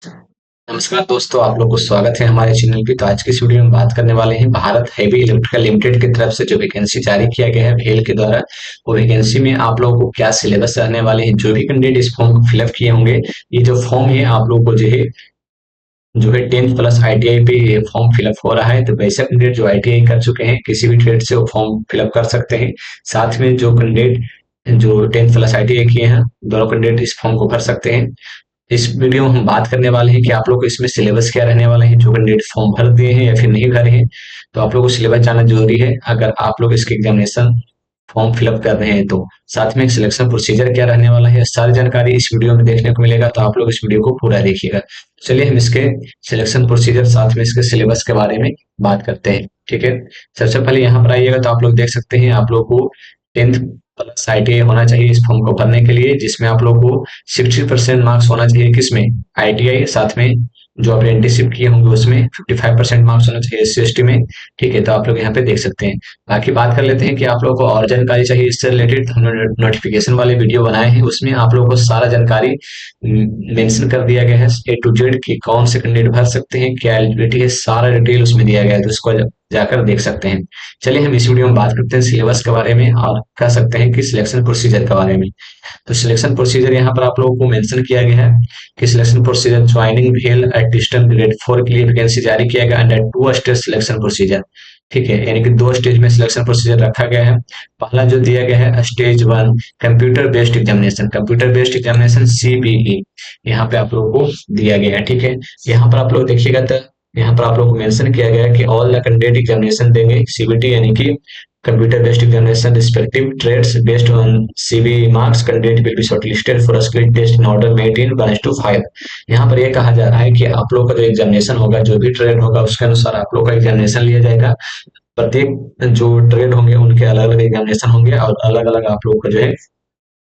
नमस्कार दोस्तों, आप लोग को स्वागत है हमारे चैनल पे। तो आज की इस वीडियो में बात करने वाले हैं भारत हैवी इलेक्ट्रिकल लिमिटेड की तरफ से जो वैकेंसी जारी किया गया है भेल के द्वारा। वो वैकेंसी में आप लोगों को क्या सिलेबस रहने वाले हैं, जो भी कैंडिडेट इस फॉर्म को फिलअप किए होंगे, ये जो फॉर्म है आप लोगों को जो है 10th प्लस आईटीआई पे ये फॉर्म फिलअप हो रहा है। तो वैसे कैंडिडेट जो आईटीआई कर चुके हैं किसी भी ट्रेड से वो फॉर्म फिलअप कर सकते हैं। साथ में जो कैंडिडेट जो 10th प्लस आईटीआई किए हैं, दोनों कैंडिडेट इस फॉर्म को भर सकते हैं। इस वीडियो में हम बात करने वाले हैं कि आप लोग को इसमें सिलेबस क्या रहने वाला है, जो कैंडिडेट फॉर्म भर दिए हैं या फिर नहीं भरे हैं। तो आप लोग को सिलेबस जानना जरूरी है अगर आप लोग इसके एग्जामिनेशन फॉर्म फिलअप कर रहे हैं। तो साथ में सिलेक्शन प्रोसीजर क्या रहने वाला है, सारी जानकारी इस वीडियो में देखने को मिलेगा। तो आप लोग इस वीडियो को पूरा देखिएगा। चलिए हम इसके सिलेक्शन प्रोसीजर साथ में इसके सिलेबस के बारे में बात करते हैं। ठीक है, सबसे पहले यहाँ पर आइएगा तो आप लोग देख सकते हैं आप लोग को 10th प्लस आईटीआई होना चाहिए इस फॉर्म को भरने के लिए, जिसमें आप लोग को 60% मार्क्स होना चाहिए किसमें, आईटीआई। साथ में जो अप्रेंटिसशिप किए होंगे उसमें 55% मार्क्स होना चाहिए एससी एसटी में। ठीक है, तो आप लोग यहाँ पे देख सकते हैं। बाकी बात कर लेते हैं कि आप लोगों को और जानकारी चाहिए इससे रिलेटेड, हमने नोटिफिकेशन वाले वीडियो बनाए हैं, उसमें आप लोगों को सारा जानकारी मेंशन कर दिया गया है ए टू जेड कि कौन से कैंडिडेट भर सकते हैं, क्या एलिजिबिलिटी है, सारा डिटेल उसमें दिया गया है। तो उसको जाकर देख सकते हैं। चलिए हम इस वीडियो में बात करते हैं सिलेबस के बारे में और कह सकते हैं कि सिलेक्शन प्रोसीजर के बारे में। तो सिलेक्शन प्रोसीजर यहाँ पर आप लोगों को मेंशन किया गया है कि सिलेक्शन प्रोसीजर ज्वाइनिंग भेल एट डिस्टेंस ग्रेड 4 के लिए वैकेंसी जारी किया गया अंडर 2 स्टेज सिलेक्शन प्रोसीजर। ठीक है, यानी कि 2 स्टेज में सिलेक्शन प्रोसीजर रखा गया है। पहला जो दिया गया है stage 1 computer based examination, computer based examination CBE यहाँ पे आप लोगों को दिया गया है। ठीक है, यहाँ पर आप लोग देखिएगा तो यहाँ पर आप लोग को मेंशन किया गया है कि ऑल द कैंडिडेट एग्जामिनेशन देंगे सीबीटी, यानी कि computer based examination respective trades based on CBE marks candidate will be shortlisted for a skill test in order made in 1:5। यहाँ पर ये कहा जा रहा है कि आप लोग का जो एग्जामिनेशन होगा, जो भी ट्रेड होगा उसके अनुसार आप लोग का एग्जामिनेशन लिया जाएगा। प्रत्येक जो ट्रेड होंगे उनके अलग अलग एग्जामिनेशन होंगे और अलग अलग आप लोग को जो है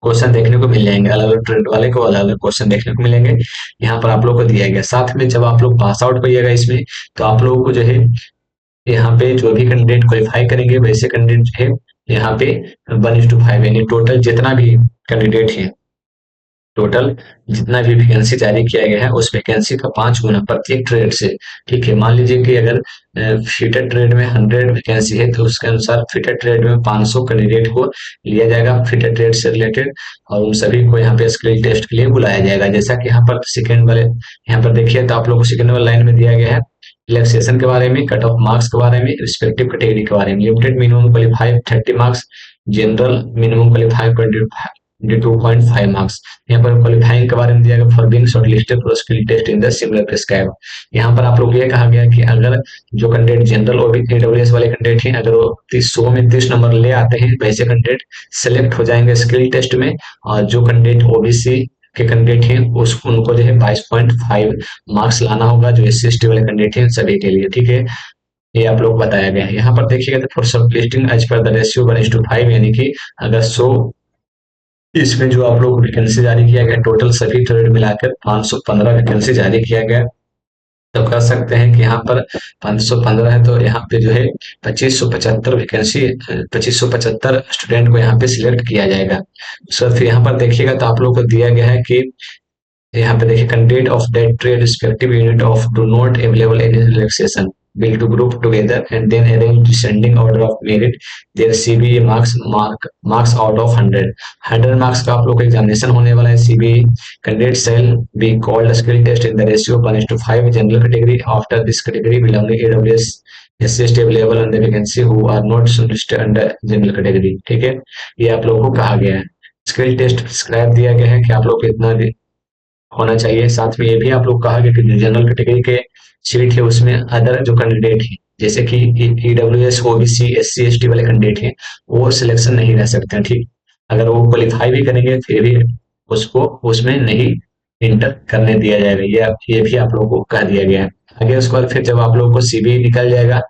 क्वेश्चन देखने को मिल जाएंगे, अलग अलग ट्रेड वाले को अलग अलग क्वेश्चन देखने को मिलेंगे। यहाँ पर आप लोग को दिया गया। साथ में जब आप लोग पास आउट करिएगा इसमें, तो आप लोगों को जो है यहाँ पे जो भी कैंडिडेट क्वालिफाई करेंगे वैसे कैंडिडेट जो है यहाँ पे 1:5, यानी टोटल जितना भी कैंडिडेट है, टोटल जितना भी वैकेंसी जारी किया गया है उस वैकेंसी का 5 गुना प्रत्येक ट्रेड से। ठीक है, मान लीजिए कि अगर फिटेड ट्रेड में 100 वैकेंसी है तो उसके अनुसार फिटेड ट्रेड में 500 कैंडिडेट को लिया जाएगा फिटेड ट्रेड से रिलेटेड, और उन सभी को यहाँ पे स्किल टेस्ट के लिए बुलाया जाएगा। जैसा कि यहाँ पर सेकेंड वाले यहाँ पर देखिए तो आप लोग को सेकेंड वाले लाइन में दिया गया है रिलैक्सेशन के बारे में, कट ऑफ मार्क्स के बारे में, रिस्पेक्टिव कैटेगरी के बारे में। Limited minimum qualified 30 marks, general minimum qualified 22.5 marks. यहाँ पर क्वालिफाइंग के बारे में दिया गया for being shortlisted for skill test in the similar prescribe. यहाँ पर आप लोग ये कहा गया कि अगर जो कैंडिडेट जनरल और ईडब्ल्यूएस वाले कैंडिडेट हैं, अगर वो 100 में 30 नंबर ले आते हैं, वैसे कैंडिडेट सेलेक्ट हो जाएंगे स्किल टेस्ट में। और जो कैंडिडेट ओबीसी के कैंडिडेट हैं उस उनको जो है 22.5 मार्क्स लाना होगा, जो एस सी वाले कैंडिडेट हैं सभी के लिए। ठीक है, ये आप लोग बताया गया है। यहाँ पर देखिएगा तो for shortlisting as per the ratio 1:5, यानी कि अगर 100 इसमें जो आप लोग वैकेंसी जारी किया गया, टोटल सभी ट्रेड मिलाकर 515 वैकेंसी जारी किया गया। तो कह सकते हैं कि यहाँ पर 515 है, तो यहाँ पे जो है 2575 वैकेंसी 2575 स्टूडेंट को यहाँ पे सिलेक्ट किया जाएगा। सर फिर यहाँ पर देखिएगा तो आप लोग को दिया गया है कि यहाँ पे देखिए candidate of that trade respective unit of do not available any relaxation will to group together and then arrange descending order of merit their CBA marks out of 100 marks का आप लोग का एग्जामिनेशन होने वाला है CBA. Candidate shall be called skill test in the ratio 1:5 general category after this category belonging AWS SC available on the vacancy who are not listed under general category. ठीक है, ये आप लोगों को कहा गया है। स्किल टेस्ट प्रिस्क्राइब दिया गया है कि आप लोग को इतना होना चाहिए। साथ में ये भी आप लोग कहा गया कि जो जनरल कैटेगरी के सीट है उसमें अदर जो कैंडिडेट है जैसे कि ईडब्ल्यूएस ओबीसी एससी एसटी वाले कैंडिडेट हैं वो सिलेक्शन नहीं रह सकते हैं। ठीक, अगर वो क्वालिफाई भी करेंगे फिर भी उसको उसमें नहीं इंटर करने दिया जाएगा, ये भी आप लोगों को कह दिया गया है। आगे उसके बाद फिर जब आप लोगों को सीबीआई निकल जाएगा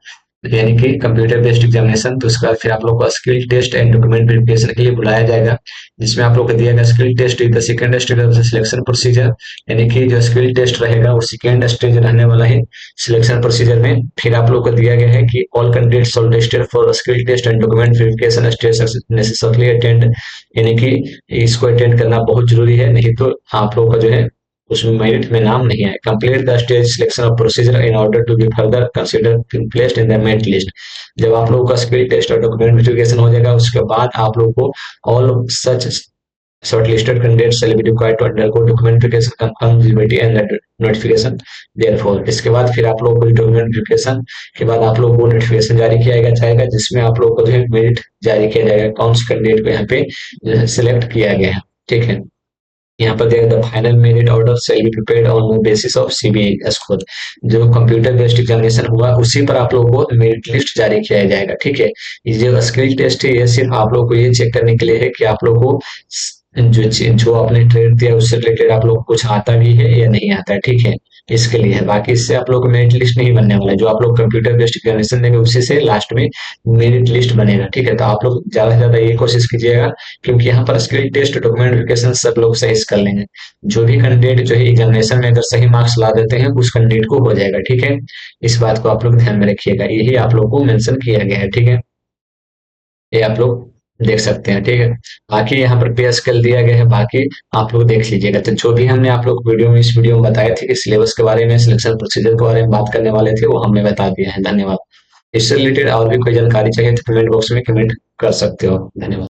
यानी कि कंप्यूटर बेस्ड एग्जामिनेशन, तो उसके बाद फिर आप लोग को skill test and document verification के लिए बुलाया जाएगा, जिसमें आप लोग को दिया गया skill test is the second stage of the selection procedure, यानी कि जो स्किल टेस्ट रहेगा वो सेकंड स्टेज रहने वाला है सिलेक्शन प्रोसीजर में। फिर आप लोग को दिया गया है कि all candidates shortlisted for skill test and document verification stage necessarily attend, यानी कि इसको अटेंड करना बहुत जरूरी है, नहीं तो आप लोग का जो है उसमें मेरिट में नाम नहीं आया। Complete the stage selection of procedure in order to be further consider placed in the merit list. जब आप लोगों का स्किल टेस्ट और डॉक्यूमेंट वेरिफिकेशन हो जाएगा, उसके बाद आप लोगों को all such shortlisted candidates shall be required to undergo document verification, confirm eligibility and the notification therefore। इसके बाद फिर आप लोगों को डॉक्यूमेंट वेरिफिकेशन के बाद आप लोगों को नोटिफिकेशन जारी किया जाएगा, जिसमें आप लोगों को जो है मेरिट जारी किया जाएगा, कौन से कैंडिडेट को यहाँ पे सिलेक्ट किया गया है। ठीक है, यहाँ पर दिया the final merit order shall be prepared on the basis of CBI score. जो कंप्यूटर बेस्ड एग्जामिनेशन हुआ उसी पर आप लोगों को मेरिट लिस्ट जारी किया जाएगा। ठीक है, ये जो स्किल टेस्ट है ये सिर्फ आप लोगों को ये चेक करने के लिए है कि आप लोगों को जो आपने ट्रेड दिया उससे रिलेटेड आप लोग को कुछ आता भी है या नहीं आता है। ठीक है, इसके लिए है, बाकी इससे आप लोग को मेरिट लिस्ट नहीं बनने वाला है। जो आप लोग कंप्यूटर बेस्ड एग्जामिनेशन देंगे उसी से लास्ट में मेरिट लिस्ट बनेगा। ठीक है, तो आप लोग ज्यादा से ज्यादा ये कोशिश कीजिएगा, क्योंकि यहाँ पर स्किल टेस्ट डॉक्यूमेंट वेरिफिकेशन सब लोग सही से कर लेंगे। जो भी कैंडिडेट जो है एग्जामिनेशन में अगर सही मार्क्स ला देते हैं उस कैंडिडेट को हो जाएगा। ठीक है, इस बात को आप लोग ध्यान में रखिएगा, यही आप लोग को मेंशन किया गया है। ठीक है, ये आप लोग देख सकते हैं। ठीक है, बाकी यहाँ पर पे स्केल दिया गया है, बाकी आप लोग देख लीजिएगा। तो जो भी हमने आप लोग वीडियो में इस वीडियो में बताए थे कि सिलेबस के बारे में, सिलेक्शन प्रोसीजर के बारे में बात करने वाले थे, वो हमने बता दिया है। धन्यवाद। इससे रिलेटेड और भी कोई जानकारी चाहिए तो कमेंट बॉक्स में कमेंट कर सकते हो। धन्यवाद।